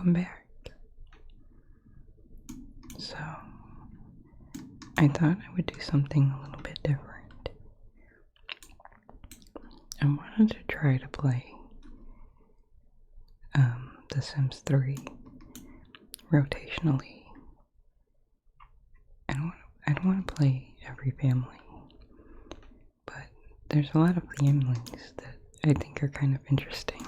welcome back. So, I thought I would do something a little bit different. I wanted to try to play The Sims 3 rotationally. I don't want to play every family, but there's a lot of families that I think are kind of interesting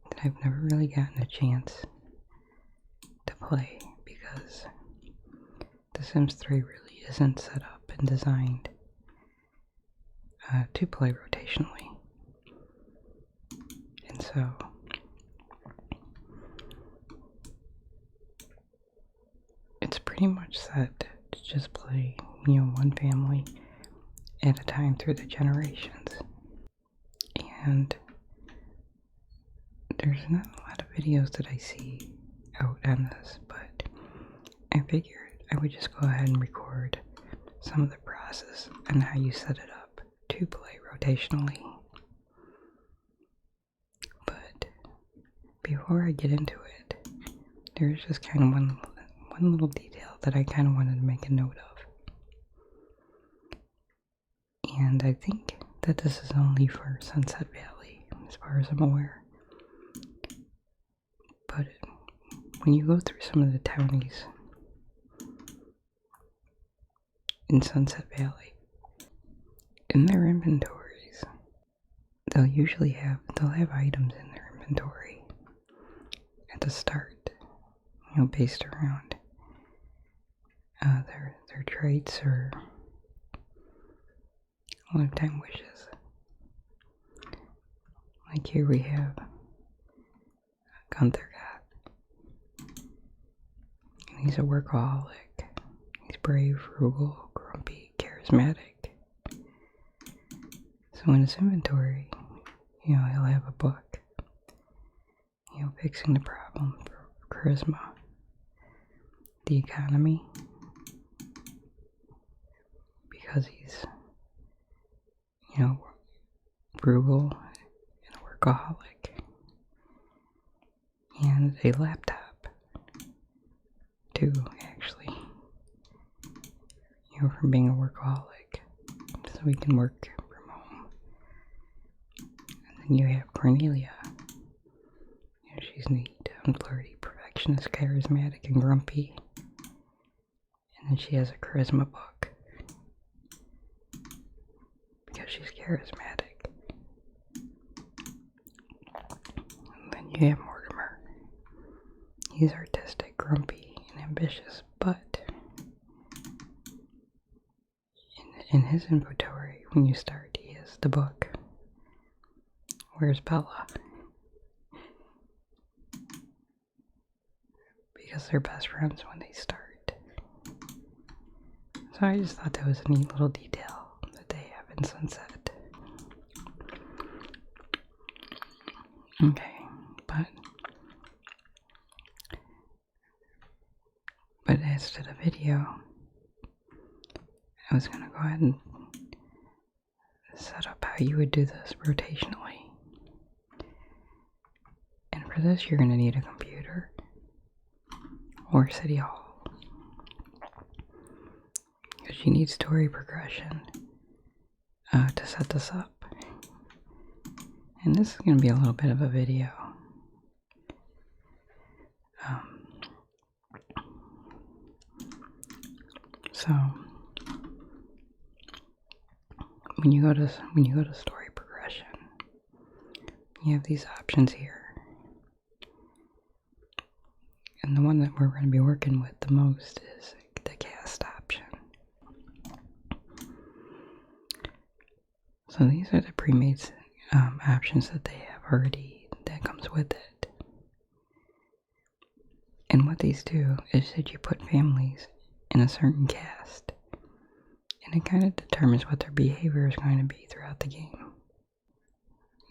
that I've never really gotten a chance to play because The Sims 3 really isn't set up and designed to play rotationally. And so it's pretty much set to just play, one family at a time through the generations. And there's not a lot of videos that I see out on this, but I figured I would just go ahead and record some of the process and how you set it up to play rotationally. But before I get into it, there's just kind of one little detail that I kind of wanted to make a note of. And I think that this is only for Sunset Valley, as far as I'm aware. But when you go through some of the townies in Sunset Valley, in their inventories, they'll have items in their inventory at the start, based around their traits or lifetime wishes. Like here we have Gunther God. And he's a workaholic. He's brave, frugal, grumpy, charismatic. So in his inventory, he'll have a book, fixing the problem for charisma, the economy, because he's, frugal and a workaholic, and a laptop, too, actually, from being a workaholic, so he can work from home. And then you have Cornelia. She's neat and flirty, perfectionist, charismatic, and grumpy. And then she has a charisma book because she's charismatic. And then you have Mortimer. He's artistic, grumpy, and ambitious, but in his inventory, when you start, he has the book, Where's Bella? Because they're best friends when they start. So I just thought that was a neat little detail that they have in Sunset. Okay, but as to the video, I was going to go ahead and set up how you would do this rotationally. And for this, you're going to need a computer or City Hall, because you need story progression to set this up. And this is going to be a little bit of a video. So when you go to story progression, you have these options here. And the one that we're going to be working with the most is the cast option. So these are the pre-made options that they have already, that comes with it. And what these do is that you put families in a certain cast, and it kind of determines what their behavior is going to be throughout the game.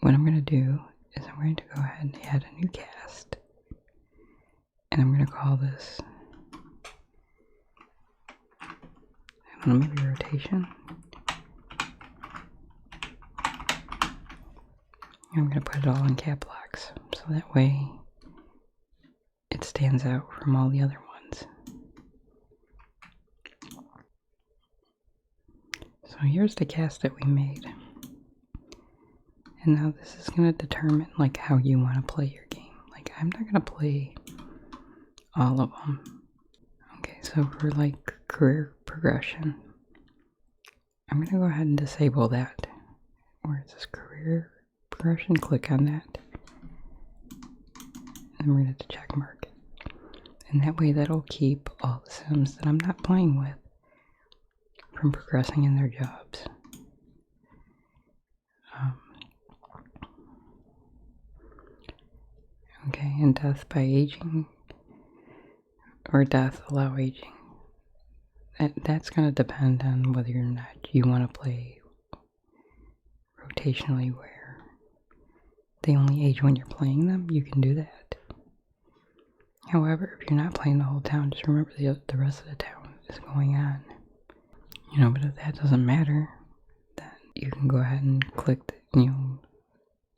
What I'm going to do is I'm going to go ahead and add a new cast, and I'm going to call this, I don't know, maybe rotation. I'm going to put it all in cap locks, so that way stands out from all the other ones. So here's the cast that we made. And now this is going to determine like how you want to play your game. Like I'm not going to play all of them. Okay, so for like career progression, I'm going to go ahead and disable that. Where is this career progression? Click on that. And we're going to hit the check mark it. And that way that'll keep all the Sims that I'm not playing with from progressing in their jobs. Okay, and death by aging, or death allow aging. That's going to depend on whether or not you want to play rotationally where they only age when you're playing them. You can do that. However, if you're not playing the whole town, just remember the rest of the town is going on. You know, but if that doesn't matter, then you can go ahead and click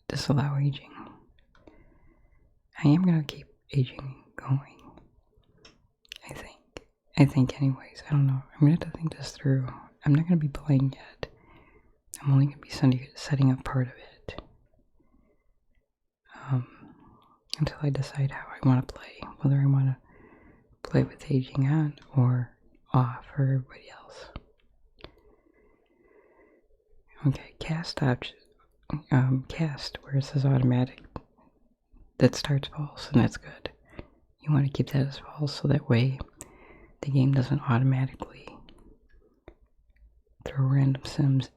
disallow aging. I am going to keep aging going. I think anyways. I don't know. I'm going to have to think this through. I'm not going to be playing yet. I'm only going to be setting up part of it. Until I decide how I want to play. Whether I want to play with aging on or off for everybody else. Okay, cast option. Cast where it says automatic. That starts false, and that's good. You want to keep that as false so that way the game doesn't automatically throw random Sims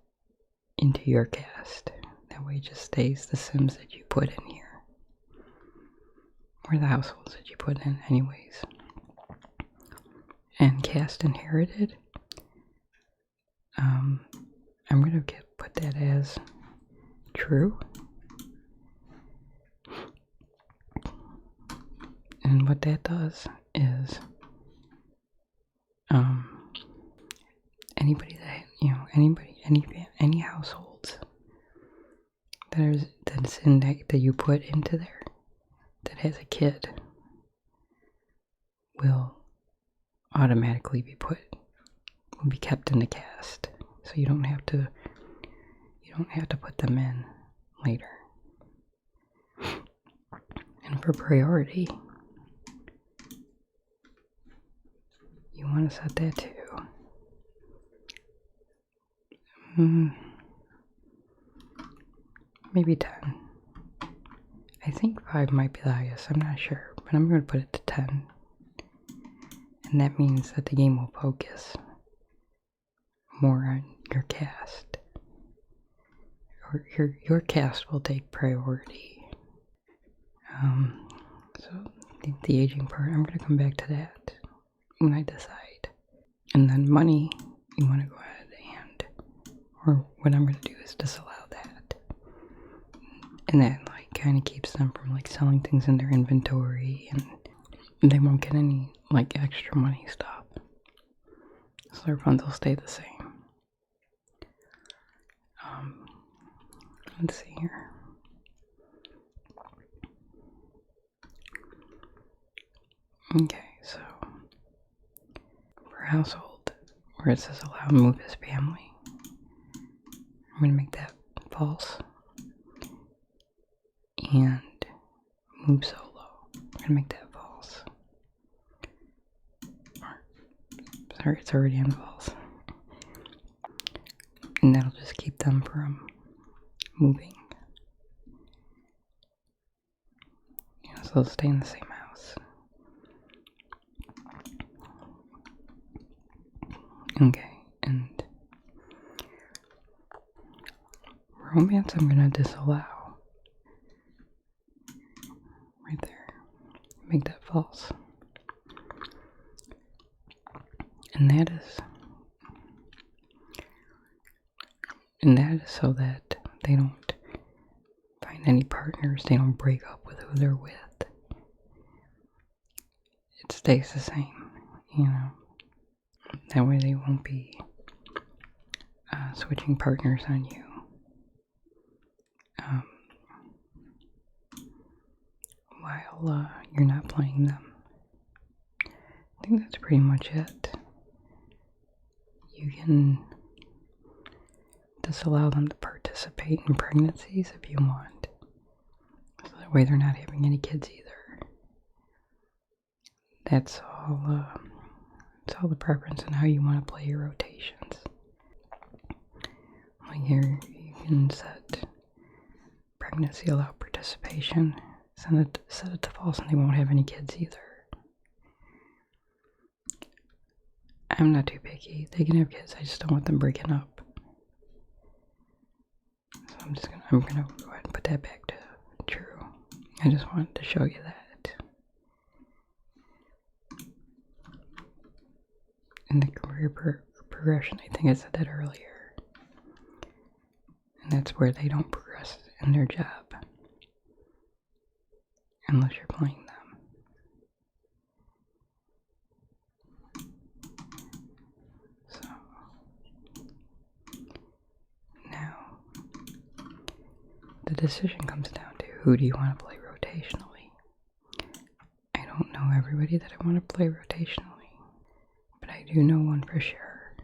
into your cast. That way it just stays the Sims that you put in here. Or the households that you put in anyways. And cast inherited. I'm going to put that as true. And what that does is anybody that any households that's in that you put into there that has a kid will automatically will be kept in the cast. So you don't have to put them in later. And for priority, you want to set that to maybe 10. I think 5 might be the highest, I'm not sure, but I'm going to put it to 10. And that means that the game will focus more on your cast. Or your cast will take priority. So the aging part, I'm going to come back to that when I decide. And then money, you want to go ahead or what I'm going to do is disallow that. And that like kind of keeps them from like selling things in their inventory, and they won't get any like extra money stuff. So their funds will stay the same. Let's see here. Okay, so for household, where it says allow move his family, I'm going to make that false. And move solo, I'm going to make that false. Sorry, it's already on false. And that'll just keep them from moving. Yeah, so they'll stay in the same house. Okay, and romance I'm going to disallow. Right there. Make that false. And that is so that they don't find any partners, they don't break up with who they're with. It stays the same, you know. That way they won't be switching partners on you. While you're not playing them. think that's pretty much it. You can disallow them to participate in pregnancies if you want. So that way they're not having any kids either. It's all the preference and how you want to play your rotations. Like here, you can set pregnancy allow participation, set it to false, and they won't have any kids either. I'm not too picky. They can have kids. I just don't want them breaking up. So I'm gonna go ahead and put that back to true. I just wanted to show you that. In the career progression, I think I said that earlier. And that's where they don't progress in their job. Unless you're playing them. So, now, the decision comes down to who do you want to play rotationally. I don't know everybody that I want to play rotationally. But I do know one for sure.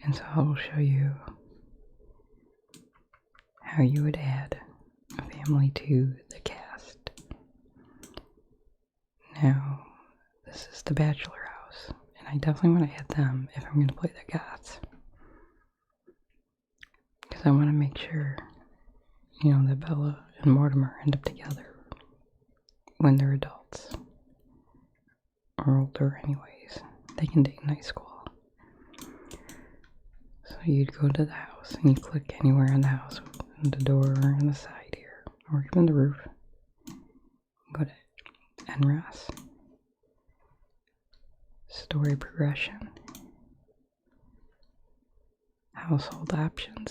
And so I will show you how you would add a family to the cast. Now, this is the bachelor house, and I definitely want to add them if I'm going to play the goths. Because I want to make sure, that Bella and Mortimer end up together when they're adults. Or older anyways. They can date in high school. So you'd go to the house and you click anywhere on the house, on the door or on the side here, or even the roof. Go to Nras, story progression, household options,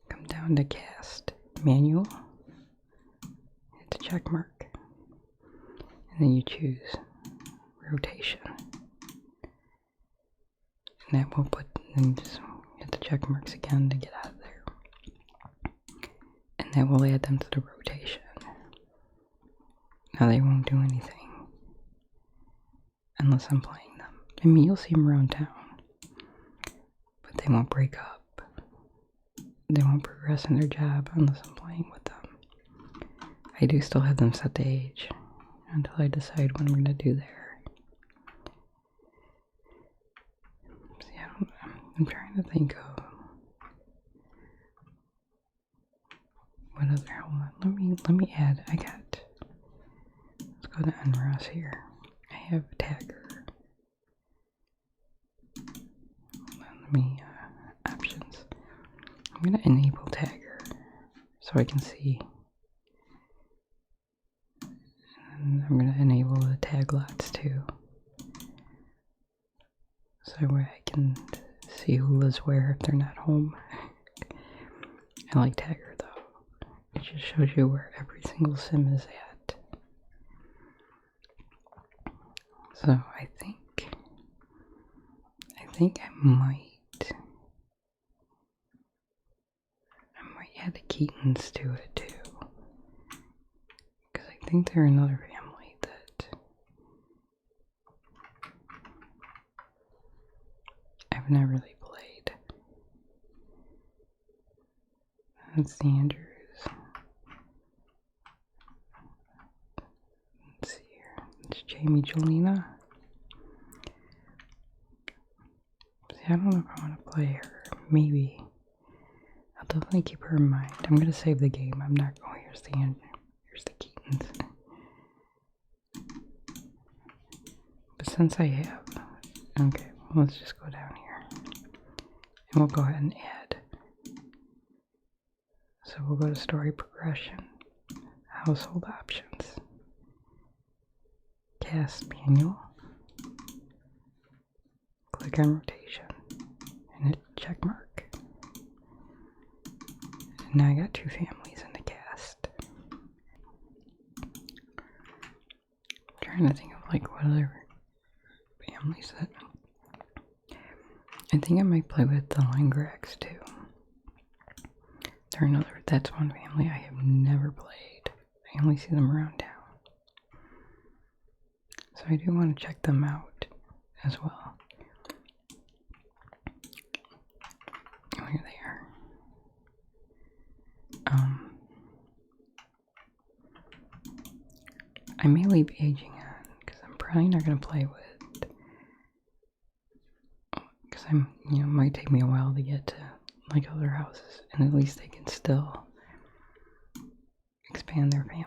come down to cast manual, hit the check mark. And then you choose rotation. And that will then just hit the check marks again to get out of there. And that will add them to the rotation. Now they won't do anything unless I'm playing them. I mean, you'll see them around town. But they won't break up. They won't progress in their job unless I'm playing with them. I do still have them set to age. Until I decide what I'm going to do there. See, I'm trying to think of what other, hold on, let me add, let's go to Nras here. I have a tagger. Hold on, let me, options. I'm going to enable tagger so I can see. And I'm going to enable the tag lots too. So where I can see who lives where if they're not home. I like tagger though. It just shows you where every single sim is at. So I think I might add the Keatons to it too. Because I think they're another family that I've not really played. That's the Andrews. Let's see here. It's Jamie Jolena. See, I don't know if I want to play her. Maybe. I'll definitely keep her in mind. I'm going to save the game. I'm not going. Here's the Keatons. But since I have, okay, well, let's just go down here. And we'll go ahead and add. So we'll go to story progression, household options, cast manual, click on rotation, and hit check mark. And now I got two families in the cast. I'm trying to think of like what other families that I think I might play with the Nras too. That's one family I have never played. I only see them around town. So I do want to check them out as well. Oh, here they are. I may leave aging on because I'm probably not going to play with. Because it might take me a while to get to like other houses, and at least they can still expand their family.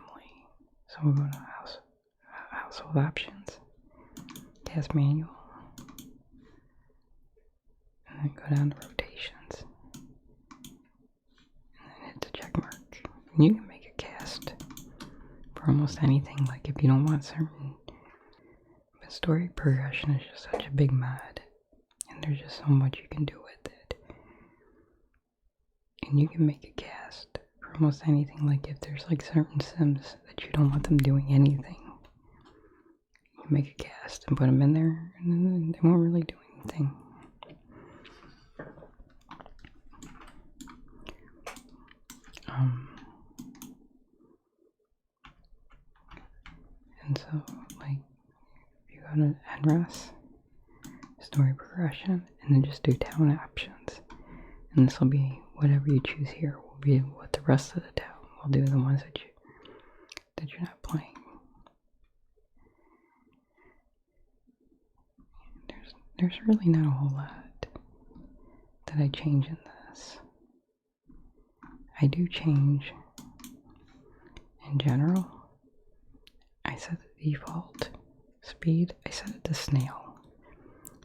So we'll go to household options, cast manual, and then go down to rotations, and then hit the check mark. And you can make a cast for almost anything, like if you don't want certain. But story progression is just such a big mod, and there's just so much you can do with it. And you can make a cast for almost anything, like if there's like certain Sims that you don't want them doing anything, you make a cast and put them in there, and then they won't really do anything. And so, like, if you go to Nras, story progression, and then just do town options, and this will be whatever you choose here will be what the rest of the town will do, the ones that you're not playing. There's really not a whole lot that I change in this. I do change in general. I set the default speed, I set it to snail.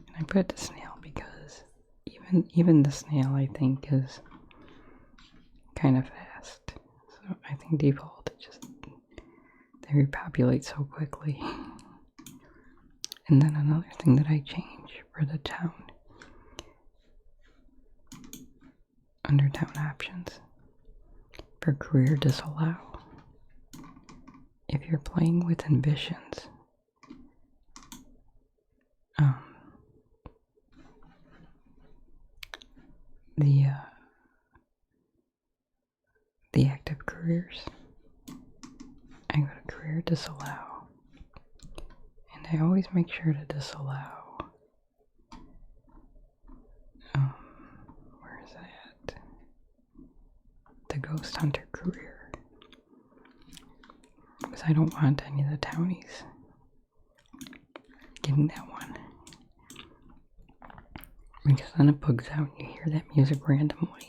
And I put it to snail because even the snail I think is kind of fast. So I think default, they repopulate so quickly. And then another thing that I change for the town, under town options, for career disallow. If you're playing with ambitions, the active careers, I go to career disallow, and I always make sure to disallow. Where is that? The ghost hunter career, because I don't want any of the townies getting that one. Because then it bugs out and you hear that music randomly.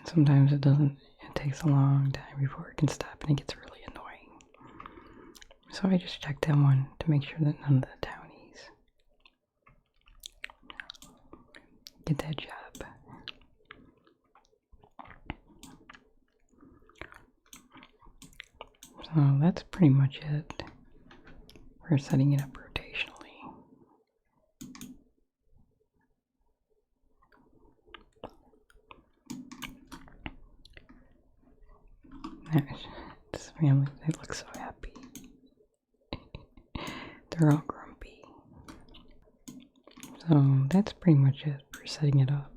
Sometimes it doesn't, it takes a long time before it can stop and it gets really annoying. So I just check that one to make sure that none of the townies get that job. So that's pretty much it for setting it up rotationally. This family, they look so happy. They're all grumpy. So that's pretty much it for setting it up.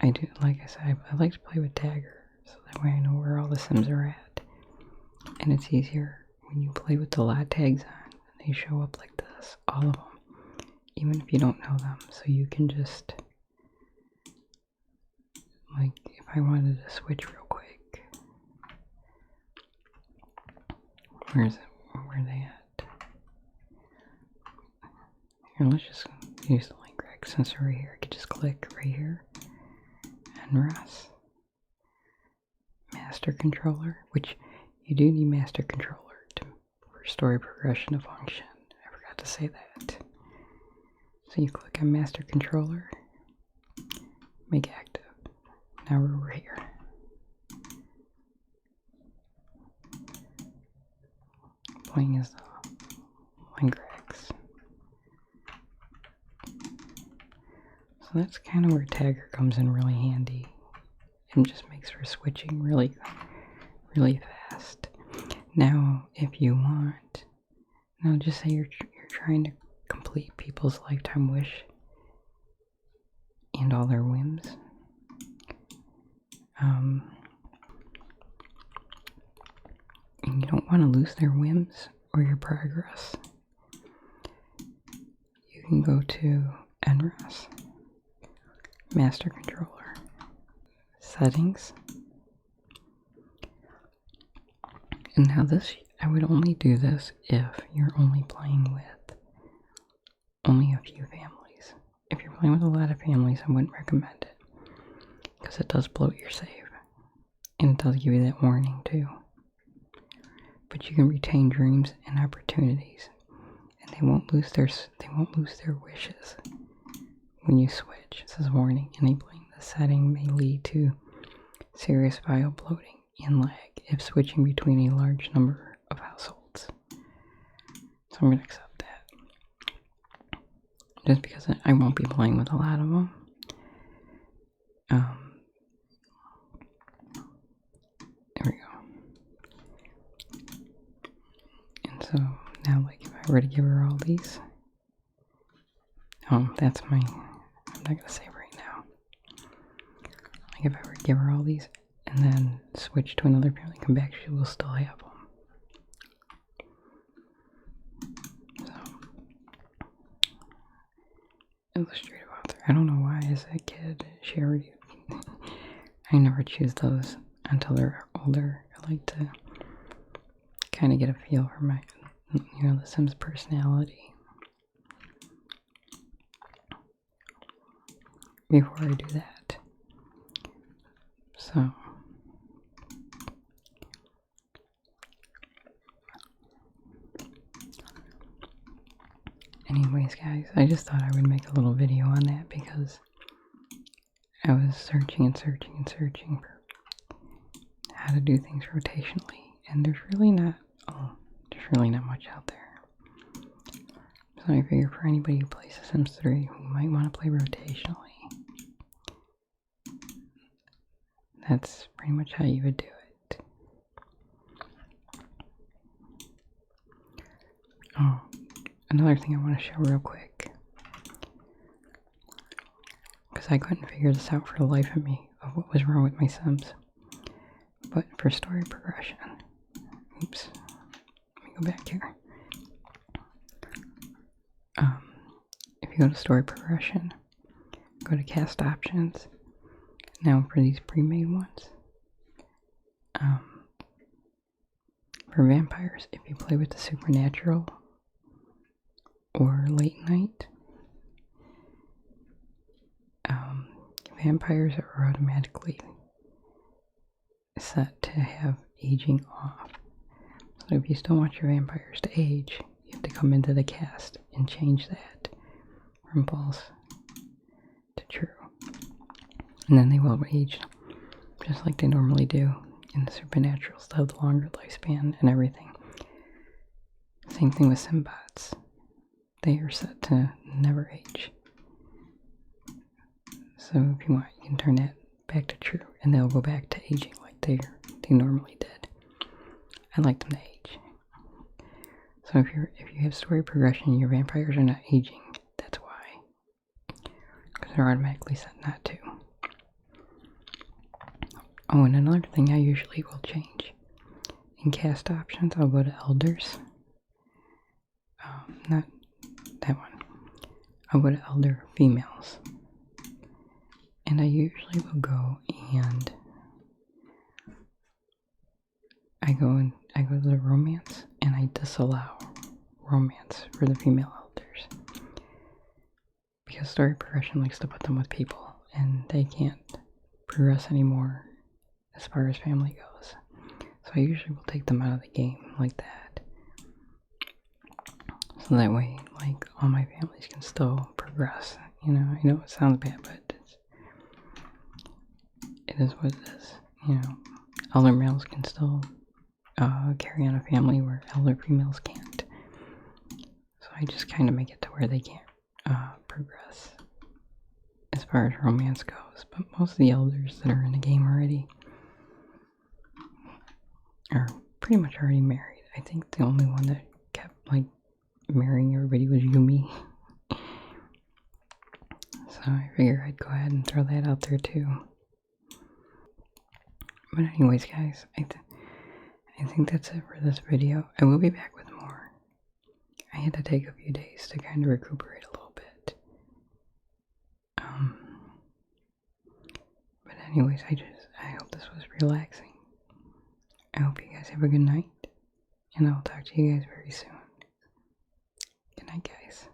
I do, like I said, I like to play with Tagger, so that way I know where all the Sims are at. And it's easier when you play with the lot tags on, and they show up like this, all of them, even if you don't know them, so you can just, like, if I wanted to switch real quick, where are they at? Here, let's just use the link rag since we're right here. I could just click right here, Nras, master controller, which you do need master controller for story progression to function. I forgot to say that. So you click on master controller, make active. Now we're over here. Playing as the Lingrax. So that's kind of where Tagger comes in really handy and just makes for switching really, really fast. Now, if you want, now just say you're trying to complete people's lifetime wish and all their whims. and you don't want to lose their whims or your progress, you can go to Nras, Master Controller, Settings. And now this, I would only do this if you're only playing with only a few families. If you're playing with a lot of families, I wouldn't recommend it, because it does bloat your save. And it does give you that warning too. But you can retain dreams and opportunities, and they won't lose their wishes when you switch. It says warning: enabling the setting may lead to serious file bloating and lag if switching between a large number of households. So I'm gonna accept that, just because I won't be playing with a lot of them. There we go. And so now, like, if I were to give her all these, that's my, I'm not gonna save right now. Like, if I were to give her all these and then switch to another family, come back, she will still have them. So, illustrative author. I don't know why, as a kid, Sherry, I never choose those until they're older. I like to kind of get a feel for my, the Sims personality before I do that. So, anyways, guys, I just thought I would make a little video on that, because I was searching and searching and searching for how to do things rotationally, and there's really not much out there. So I figure for anybody who plays The Sims 3 who might want to play rotationally, that's pretty much how you would do it. Oh, another thing I want to show real quick, because I couldn't figure this out for the life of me, of what was wrong with my Sims. But for story progression, oops, let me go back here. If you go to story progression, go to cast options. Now for these pre-made ones, for vampires, if you play with the supernatural or late night, vampires are automatically set to have aging off. So if you still want your vampires to age, you have to come into the cast and change that from false to true. And then they will age just like they normally do in the supernaturals. They'll have the longer lifespan and everything. Same thing with Simbots. They are set to never age. So if you want, you can turn that back to true, and they'll go back to aging like they normally did. I like them to age. So if you have story progression, your vampires are not aging. That's why, because they're automatically set not to. Oh, and another thing I usually will change in cast options, I'll go to elders. Not that one. I'll go to elder females. And I usually will go and I go to the romance, and I disallow romance for the female elders, because story progression likes to put them with people, and they can't progress anymore as far as family goes. So I usually will take them out of the game like that, so that way, like, all my families can still progress. I know it sounds bad, but it is what it is. Elder males can still carry on a family where elder females can't. So I just kind of make it to where they can't progress as far as romance goes. But most of the elders that are in the game already are pretty much already married. I think the only one that kept, like, marrying everybody was Yumi. So I figure I'd go ahead and throw that out there too. But anyways, guys, I I think that's it for this video. I will be back with more. I had to take a few days to kind of recuperate a little bit. But anyways, I hope this was relaxing. I hope you guys have a good night, and I'll talk to you guys very soon. Good night, guys.